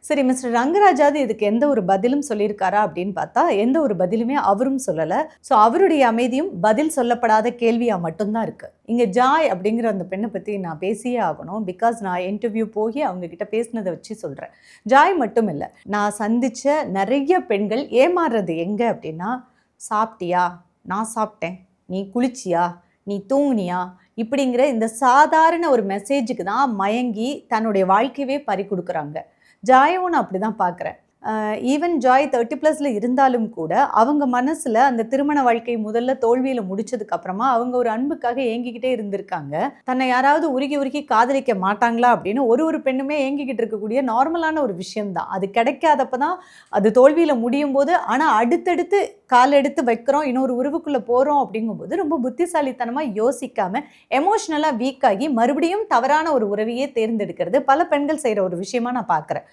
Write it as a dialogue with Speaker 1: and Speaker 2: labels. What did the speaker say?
Speaker 1: சரி, மிஸ்டர் ரங்கராஜாவது இதுக்கு எந்த ஒரு பதிலும் சொல்லியிருக்காரா அப்படின்னு பார்த்தா, எந்த ஒரு பதிலுமே அவரும் சொல்லல. ஸோ அவருடைய அமைதியும் பதில் சொல்லப்படாத கேள்வியா மட்டும் தான் இருக்கு. இங்க ஜாய் அப்படிங்கிற அந்த பெண்ண பத்தி நான் பேசியே ஆகணும். பிகாஸ் நான் இன்டர்வியூ போயி அவங்க கிட்ட பேசினத வச்சு சொல்றேன். ஜாய் மட்டும் இல்ல. நான் சந்திச்ச நெறைய பெண்கள் ஏமாறுறது எங்க அப்படின்னா, "சாப்பிட்டியா? நான் சாப்பிட்டேன். நீ குளிச்சியா? நீ தூங்குனியா?" இப்படிங்கிற இந்த சாதாரண ஒரு மெசேஜுக்கு தான் மயங்கி தன்னுடைய வாழ்க்கையவே பறிகொடுக்குறாங்க. ஜாயவும் நான் அப்படி தான் பார்க்குறேன். ஈவன் ஜாய் 30+ல இருந்தாலும் கூட, அவங்க மனசுல அந்த திருமண வாழ்க்கை முதல்ல தோல்வியில முடிச்சதுக்கு அப்புறமா, அவங்க ஒரு அன்புக்காக ஏங்கிக்கிட்டே இருந்திருக்காங்க. தன்னை யாராவது உருகி உருகி காதலிக்க மாட்டாங்களா அப்படின்னு ஒரு பெண்ணுமே ஏங்கிக்கிட்டு இருக்கக்கூடிய நார்மலான ஒரு விஷயம் தான். அது கிடைக்காதப்ப தான் அது தோல்வியில முடியும்போது, ஆனா அடுத்தடுத்து கால் எடுத்து வைக்கிறோம், இன்னொரு உறவுக்குள்ள போறோம் அப்படிங்கும்போது, ரொம்ப புத்திசாலித்தனமா யோசிக்காம, எமோஷனலா வீக் ஆகி மறுபடியும் தவறான ஒரு உறவையே தேர்ந்தெடுக்கிறது பல பெண்கள் செய்ற ஒரு விஷயமா நான் பார்க்குறேன்.